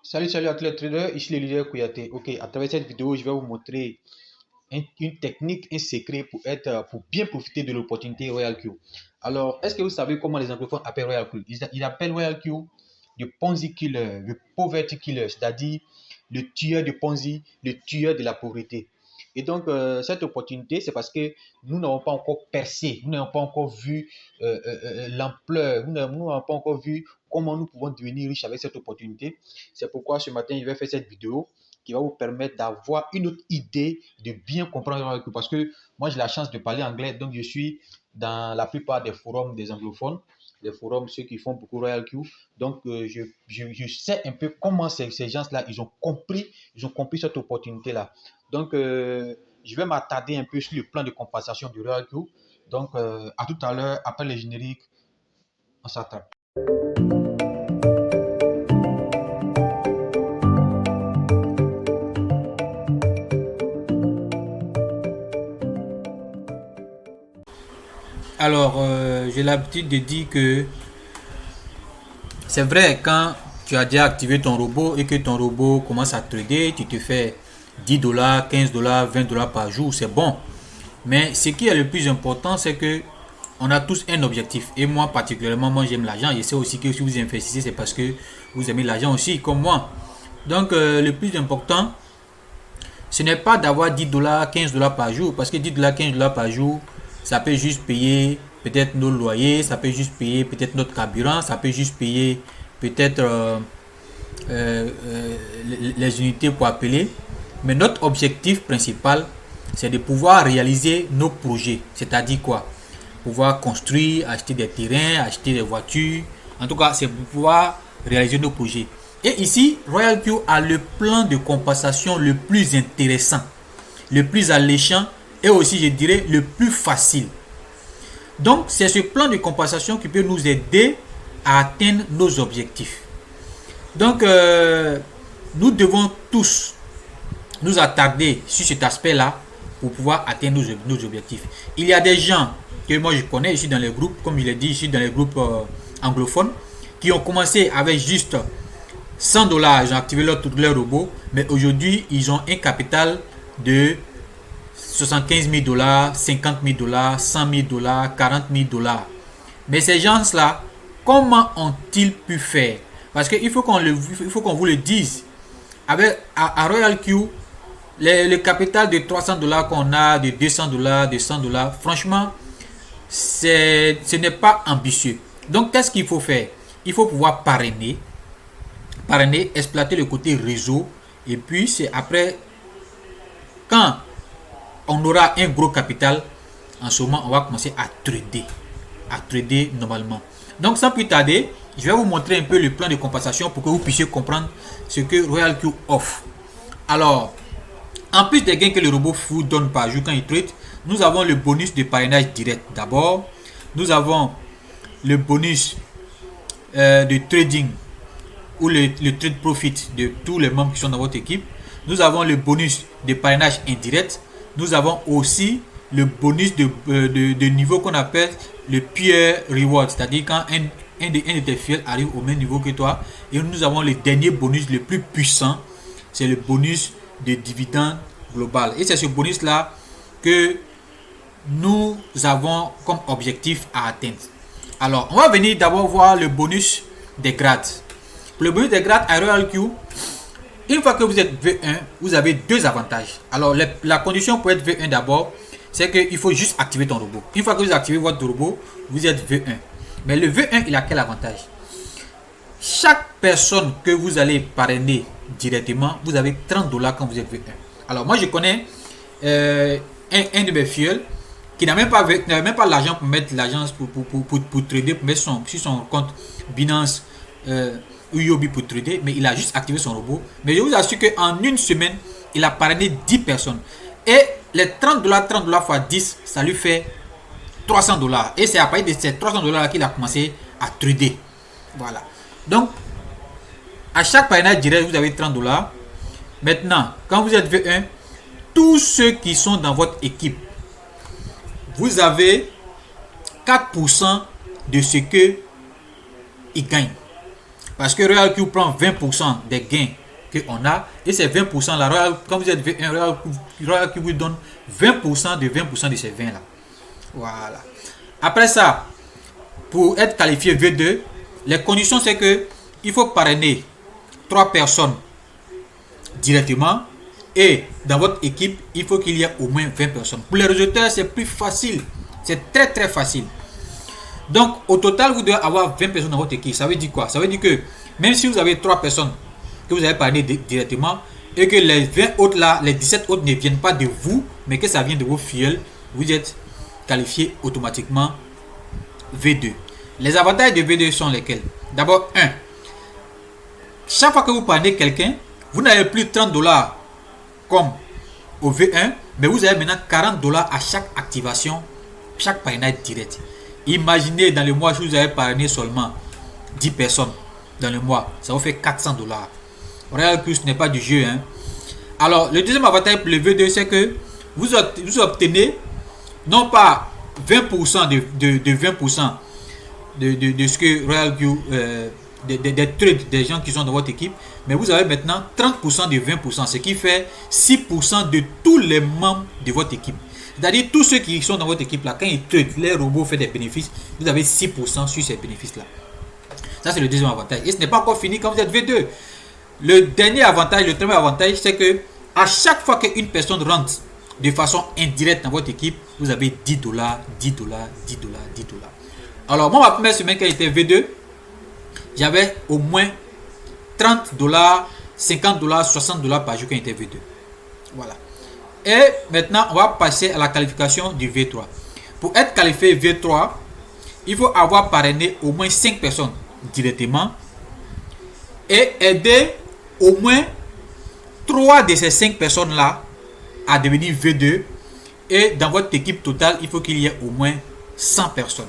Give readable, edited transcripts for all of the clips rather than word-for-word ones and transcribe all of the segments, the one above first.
Salut à tous les traders, ici le leader Kouyaté. Ok, à travers cette vidéo, je vais vous montrer une technique, un secret pour bien profiter de l'opportunité Royal Q. Alors, est-ce que vous savez comment les anglophones appellent Royal Q? Ils appellent Royal Q le Ponzi Killer, le Poverty Killer, c'est-à-dire le tueur de Ponzi, le tueur de la pauvreté. Et donc, cette opportunité, c'est parce que nous n'avons pas encore percé, nous n'avons pas encore vu l'ampleur, nous n'avons pas encore vu comment nous pouvons devenir riches avec cette opportunité. C'est pourquoi ce matin, je vais faire cette vidéo qui va vous permettre d'avoir une autre idée, de bien comprendre. Parce que moi, j'ai la chance de parler anglais, donc je suis dans la plupart des forums des anglophones, les forums, ceux qui font beaucoup Royal Q. Donc, je sais un peu comment ces gens-là, ils ont compris cette opportunité-là. Donc, je vais m'attarder un peu sur le plan de compensation du Royal Q. Donc, à tout à l'heure, après le générique, on s'attend. Alors, j'ai l'habitude de dire que c'est vrai, quand tu as déjà activé ton robot et que ton robot commence à trader, tu te fais 10 dollars, 15 dollars, 20 dollars par jour, c'est bon. Mais ce qui est le plus important, c'est que on a tous un objectif. Et moi, particulièrement, moi j'aime l'argent. Je sais aussi que si vous investissez, c'est parce que vous aimez l'argent aussi, comme moi. Donc, le plus important, ce n'est pas d'avoir 10 dollars, 15 dollars par jour. Parce que 10 dollars, 15 dollars par jour, ça peut juste payer peut-être nos loyers, ça peut juste payer peut-être notre carburant, ça peut juste payer peut-être les unités pour appeler. Mais notre objectif principal, c'est de pouvoir réaliser nos projets. C'est-à-dire quoi? Pouvoir construire, acheter des terrains, acheter des voitures. En tout cas, c'est pour pouvoir réaliser nos projets. Et ici, Royal Q a le plan de compensation le plus intéressant, le plus alléchant et aussi, je dirais, le plus facile. Donc, c'est ce plan de compensation qui peut nous aider à atteindre nos objectifs. Donc, nous devons tous nous attarder sur cet aspect-là pour pouvoir atteindre nos objectifs. Il y a des gens que moi je connais ici dans les groupes, comme je l'ai dit ici dans les groupes anglophones, qui ont commencé avec juste 100 dollars, ils ont activé leur robot, mais aujourd'hui ils ont un capital de 75 000 dollars, 50 000 dollars, 100 000 dollars, 40 000 dollars. Mais ces gens-là, comment ont-ils pu faire? Parce qu'il faut qu'on vous le dise. À Royal Q, le capital de 300 dollars qu'on a, de 200 dollars, de 100 dollars, franchement, ce n'est pas ambitieux. Donc, qu'est-ce qu'il faut faire? Il faut pouvoir parrainer, exploiter le côté réseau. Et puis, c'est après, quand on aura un gros capital, en ce moment, on va commencer à trader normalement. Donc, sans plus tarder, je vais vous montrer un peu le plan de compensation pour que vous puissiez comprendre ce que Royal Q offre. Alors, en plus des gains que le robot vous donne par jour quand il trade, nous avons le bonus de parrainage direct. D'abord, nous avons le bonus de trading ou le trade profit de tous les membres qui sont dans votre équipe. Nous avons le bonus de parrainage indirect. Nous avons aussi le bonus de niveau qu'on appelle le peer reward, c'est-à-dire quand un de tes fidèles arrive au même niveau que toi. Et nous avons le dernier bonus le plus puissant, c'est le bonus de dividende global. Et c'est ce bonus-là que nous avons comme objectif à atteindre. Alors, on va venir d'abord voir le bonus des grades. Pour le bonus des grades à Royal Q, une fois que vous êtes V1, vous avez deux avantages. Alors, la condition pour être V1 d'abord, c'est qu'il faut juste activer ton robot. Une fois que vous activez votre robot, vous êtes V1. Mais le V1, il a quel avantage? Chaque personne que vous allez parrainer directement, vous avez 30 dollars quand vous êtes V1. Alors, moi, je connais un de mes fioles qui n'avait même pas l'argent pour mettre l'agence pour trader, pour mettre sur son compte Binance ou Yobi pour trader, mais il a juste activé son robot. Mais je vous assure qu'en une semaine, il a parrainé 10 personnes. Et les 30 dollars fois 10, ça lui fait 300 dollars. Et c'est à partir de ces 300 dollars qu'il a commencé à trader. Voilà. Donc, à chaque parrainage direct, vous avez 30 dollars. Maintenant, quand vous êtes V1, tous ceux qui sont dans votre équipe, vous avez 4% de ce que ils gagnent. Parce que Royal Q prend 20% des gains qu'on a. Et ces 20% là, quand vous êtes V1, Royal Q vous donne 20% de 20% de ces 20 là. Voilà. Après ça, pour être qualifié V2, les conditions c'est que il faut parrainer 3 personnes directement. Et dans votre équipe, il faut qu'il y ait au moins 20 personnes. Pour les résultats, c'est plus facile. C'est très très facile. Donc, au total, vous devez avoir 20 personnes dans votre équipe. Ça veut dire quoi? Ça veut dire que même si vous avez 3 personnes que vous avez parrainé directement et que les 20 autres là, les 17 autres ne viennent pas de vous, mais que ça vient de vos filleuls, vous êtes qualifié automatiquement V2. Les avantages de V2 sont lesquels? D'abord, 1. Chaque fois que vous parrainez quelqu'un, vous n'avez plus 30 dollars comme au V1, mais vous avez maintenant 40 dollars à chaque activation, chaque parrainage direct. Imaginez dans le mois, si vous avez parrainé seulement 10 personnes dans le mois, ça vous fait 400 dollars. Royal Q, ce n'est pas du jeu. Hein. Alors, le deuxième avantage pour le V2, c'est que vous obtenez non pas 20% de 20% de ce que Royal Q, des trades des gens qui sont dans votre équipe, mais vous avez maintenant 30% de 20%, ce qui fait 6% de tous les membres de votre équipe. C'est-à-dire tous ceux qui sont dans votre équipe là, quand ils trade, les robots font des bénéfices, vous avez 6% sur ces bénéfices là. Ça c'est le deuxième avantage. Et ce n'est pas encore fini quand vous êtes V2. Le dernier avantage, le troisième avantage, c'est que à chaque fois qu'une personne rentre de façon indirecte dans votre équipe, vous avez 10 dollars, 10 dollars, 10 dollars, 10 dollars. Alors moi, ma première semaine quand j'étais V2, j'avais au moins 30 dollars, 50 dollars, 60 dollars par jour quand j'étais V2. Voilà. Et maintenant, on va passer à la qualification du V3. Pour être qualifié V3, il faut avoir parrainé au moins 5 personnes directement et aider au moins 3 de ces 5 personnes-là à devenir V2. Et dans votre équipe totale, il faut qu'il y ait au moins 100 personnes.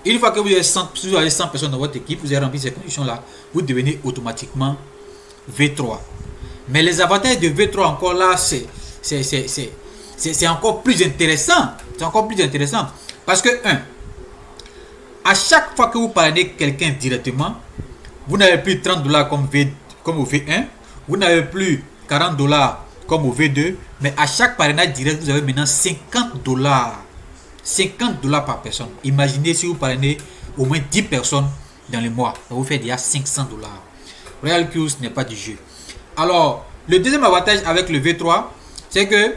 Une fois que vous avez 100 personnes dans votre équipe, vous avez rempli ces conditions-là, vous devenez automatiquement V3. Mais les avantages de V3 encore là, c'est encore plus intéressant. C'est encore plus intéressant. Parce que, 1, à chaque fois que vous parrainez quelqu'un directement, vous n'avez plus 30 dollars comme au V1, vous n'avez plus 40 dollars comme au V2, mais à chaque parrainage direct, vous avez maintenant 50 dollars. 50 dollars par personne. Imaginez si vous parrainez au moins 10 personnes dans le mois. Ça vous fait déjà 500 dollars. Royal Q, ce n'est pas du jeu. Alors, le deuxième avantage avec le V3, c'est que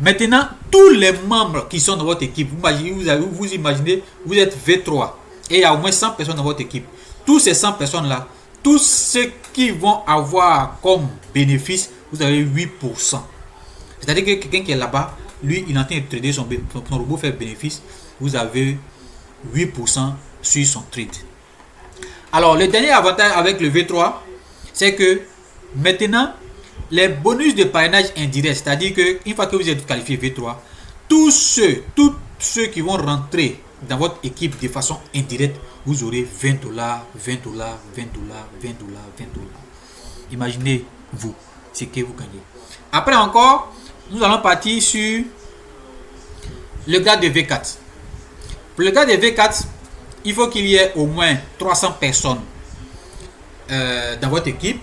maintenant, tous les membres qui sont dans votre équipe, vous imaginez, vous êtes V3 et il y a au moins 100 personnes dans votre équipe. Tous ces 100 personnes-là, tous ceux qui vont avoir comme bénéfice, vous avez 8%. C'est-à-dire que quelqu'un qui est là-bas, lui, il est en train de trader son robot fait bénéfice. Vous avez 8% sur son trade. Alors, le dernier avantage avec le V3, c'est que maintenant, les bonus de parrainage indirect, c'est-à-dire qu'une fois que vous êtes qualifié V3, tous ceux qui vont rentrer dans votre équipe de façon indirecte, vous aurez 20 dollars, 20 dollars, 20 dollars, 20 dollars, 20 dollars. Imaginez-vous ce que vous gagnez. Après encore, nous allons partir sur le gars de V4. Pour le gars de V4, il faut qu'il y ait au moins 300 personnes dans votre équipe.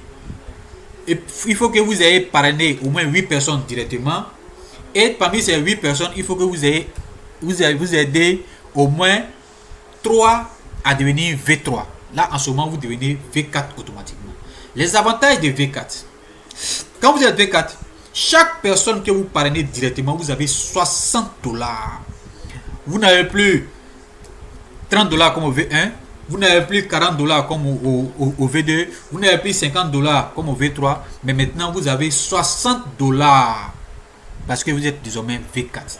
Et il faut que vous ayez parrainé au moins 8 personnes directement. Et parmi ces 8 personnes, il faut que vous aidez au moins 3 à devenir V3. Là, en ce moment, vous devenez V4 automatiquement. Les avantages de V4. Quand vous êtes V4, chaque personne que vous parrainez directement, vous avez 60 dollars. Vous n'avez plus 30 dollars comme au V1. Vous n'avez plus 40 dollars comme au V2. Vous n'avez plus 50 dollars comme au V3. Mais maintenant, vous avez 60 dollars. Parce que vous êtes désormais V4.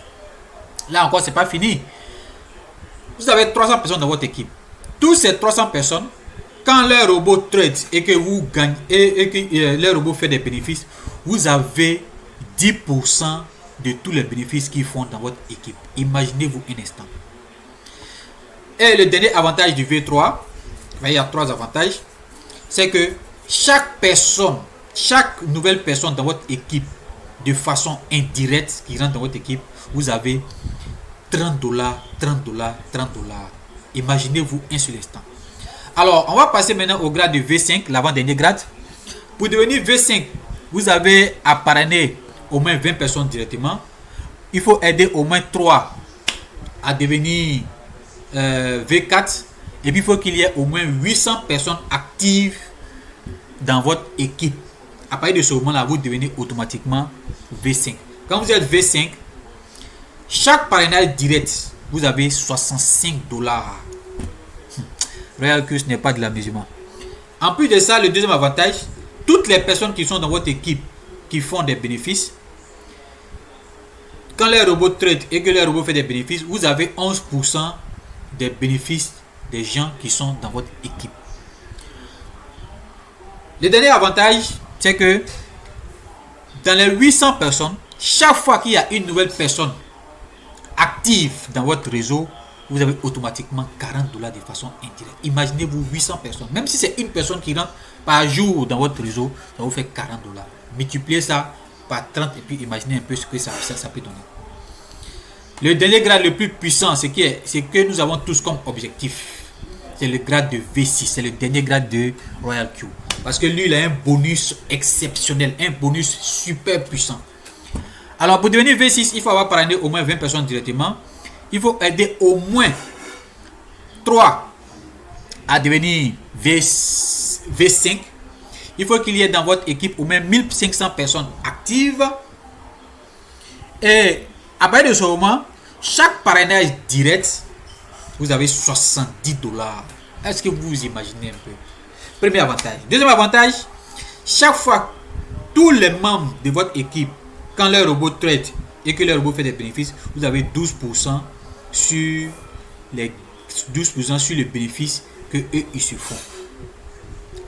Là encore, c'est pas fini. Vous avez 300 personnes dans votre équipe. Toutes ces 300 personnes, quand les robots trade et que vous gagnez et que les robots font des bénéfices, vous avez 10% de tous les bénéfices qu'ils font dans votre équipe. Imaginez-vous un instant. Et le dernier avantage du V3, il y a 3 avantages, c'est que chaque nouvelle personne dans votre équipe, de façon indirecte, qui rentre dans votre équipe, vous avez 30 dollars, 30 dollars, 30 dollars. Imaginez-vous un seul instant. Alors, on va passer maintenant au grade de V5, l'avant-dernier grade. Pour devenir V5, vous avez à parrainer au moins 20 personnes directement. Il faut aider au moins 3 à devenir V4. Et puis, il faut qu'il y ait au moins 800 personnes actives dans votre équipe. À partir de ce moment-là, vous devenez automatiquement V5. Quand vous êtes V5, chaque parrainage direct, vous avez $65. Royal Q, ce n'est pas de l'amusement. En plus de ça, le deuxième avantage, toutes les personnes qui sont dans votre équipe qui font des bénéfices, quand les robots traitent et que les robots font des bénéfices, vous avez 11% des bénéfices des gens qui sont dans votre équipe. Le dernier avantage, c'est que dans les 800 personnes, chaque fois qu'il y a une nouvelle personne active dans votre réseau, vous avez automatiquement $40 de façon indirecte. Imaginez-vous 800 personnes. Même si c'est une personne qui rentre par jour dans votre réseau, ça vous fait $40. Multipliez ça par 30 et puis imaginez un peu ce que ça peut donner. Le dernier grade le plus puissant, c'est que nous avons tous comme objectif. C'est le grade de V6. C'est le dernier grade de Royal Q. Parce que lui, il a un bonus exceptionnel. Un bonus super puissant. Alors, pour devenir V6, il faut avoir parrainé au moins 20 personnes directement. Il faut aider au moins 3 à devenir V5. Il faut qu'il y ait dans votre équipe au moins 1500 personnes actives. Et à partir de ce moment, chaque parrainage direct, vous avez $70. Est-ce que vous imaginez un peu? Premier avantage. Deuxième avantage, chaque fois, tous les membres de votre équipe, quand leur robot traite et que leur robot fait des bénéfices, vous avez 12% sur les 12% sur les bénéfices que eux ils se font.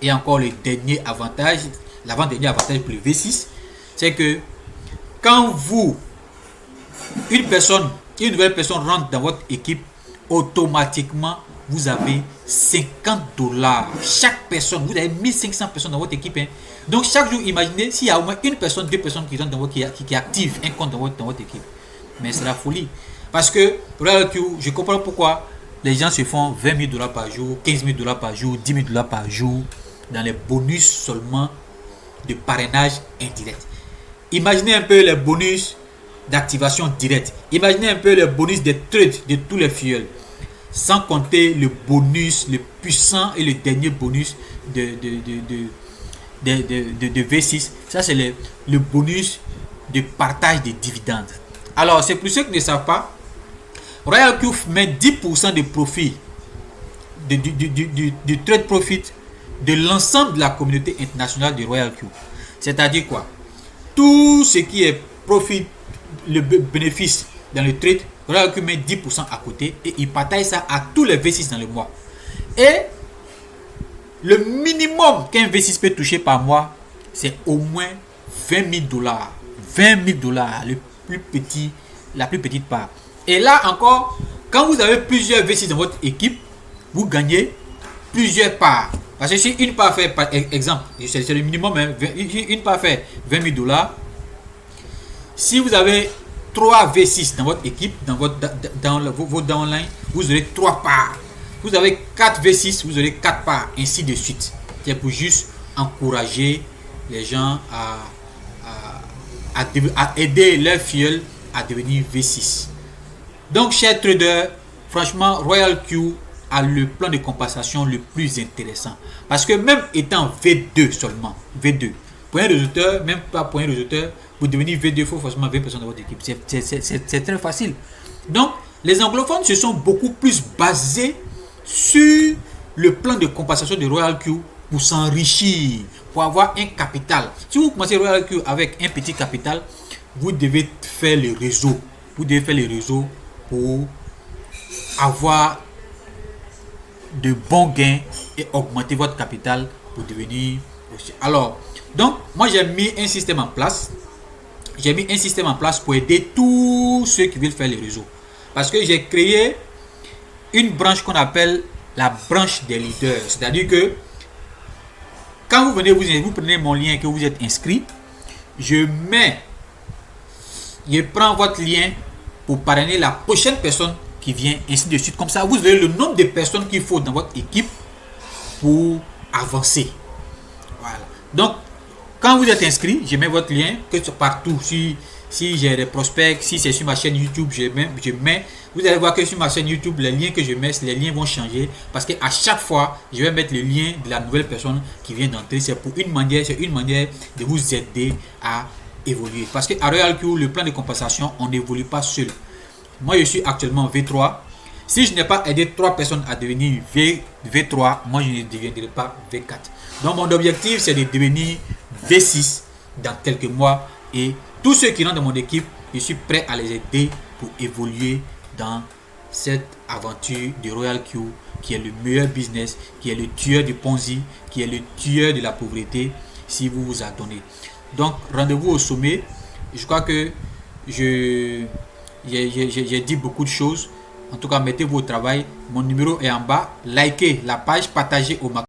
Et encore le dernier avantage, l'avant-dernier avantage pour le V6, c'est que quand une nouvelle personne rentre dans votre équipe, automatiquement vous avez $50. Chaque personne, vous avez 1500 personnes dans votre équipe. Donc chaque jour, imaginez s'il y a au moins une personne, deux personnes qui rentrent dans votre, qui active un compte dans votre équipe. Mais c'est la folie. Parce que je comprends pourquoi les gens se font $20,000 par jour, $15,000 par jour, $10,000 par jour dans les bonus seulement de parrainage indirect. Imaginez un peu les bonus d'activation directe. Imaginez un peu les bonus des trades de tous les fuels. Sans compter le bonus, le puissant et le dernier bonus de V6. Ça, c'est le bonus de partage des dividendes. Alors, c'est pour ceux qui ne savent pas, Royal Q met 10% de profit, du trade profit de l'ensemble de la communauté internationale de Royal Q. C'est-à-dire quoi? Tout ce qui est profit, le bénéfice dans le trade, Royal Q met 10% à côté et il partage ça à tous les V6 dans le mois. Et le minimum qu'un V6 peut toucher par mois, c'est au moins $20,000. $20,000, la plus petite part. Et là encore, quand vous avez plusieurs V6 dans votre équipe, vous gagnez plusieurs parts. Parce que si une part fait, par exemple, c'est le minimum, une part fait $20,000. Si vous avez 3 V6 dans votre équipe, dans vos downline, vous aurez 3 parts. Vous avez 4 V6, vous aurez 4 parts, ainsi de suite. C'est pour juste encourager les gens à aider leurs filleuls à devenir V6. Donc, chers traders, franchement, Royal Q a le plan de compensation le plus intéressant. Parce que même étant V2 seulement, V2, pour un résultat, même pas pour un résultat, pour devenir V2, il faut forcément 20 personnes dans votre équipe. C'est très facile. Donc, les anglophones se sont beaucoup plus basés sur le plan de compensation de Royal Q pour s'enrichir, pour avoir un capital. Si vous commencez Royal Q avec un petit capital, vous devez faire le réseau. Vous devez faire le réseau pour avoir de bons gains et augmenter votre capital pour devenir aussi. Alors, donc, moi j'ai mis un système en place. J'ai mis un système en place pour aider tous ceux qui veulent faire le réseau. Parce que j'ai créé une branche qu'on appelle la branche des leaders. C'est-à-dire que quand vous venez, vous prenez mon lien que vous êtes inscrit, je prends votre lien pour parrainer la prochaine personne qui vient, ainsi de suite. Comme ça, vous avez le nombre de personnes qu'il faut dans votre équipe pour avancer. Voilà. Donc, quand vous êtes inscrit, je mets votre lien, que ce soit partout. Si j'ai des prospects, si c'est sur ma chaîne YouTube, je mets. Vous allez voir que sur ma chaîne YouTube, les liens que je mets, les liens vont changer. Parce qu'à chaque fois, je vais mettre le lien de la nouvelle personne qui vient d'entrer. C'est une manière de vous aider à évoluer. Parce qu'à Royal Q, le plan de compensation, on n'évolue pas seul. Moi, je suis actuellement V3. Si je n'ai pas aidé 3 personnes à devenir V3, moi, je ne deviendrai pas V4. Donc, mon objectif, c'est de devenir V6 dans quelques mois. Et tous ceux qui rentrent dans mon équipe, je suis prêt à les aider pour évoluer dans cette aventure de Royal Q, qui est le meilleur business, qui est le tueur du Ponzi, qui est le tueur de la pauvreté, si vous vous adonnez. Donc, rendez-vous au sommet. Je crois que j'ai dit beaucoup de choses. En tout cas, mettez-vous au travail. Mon numéro est en bas. Likez la page, partagez au maximum.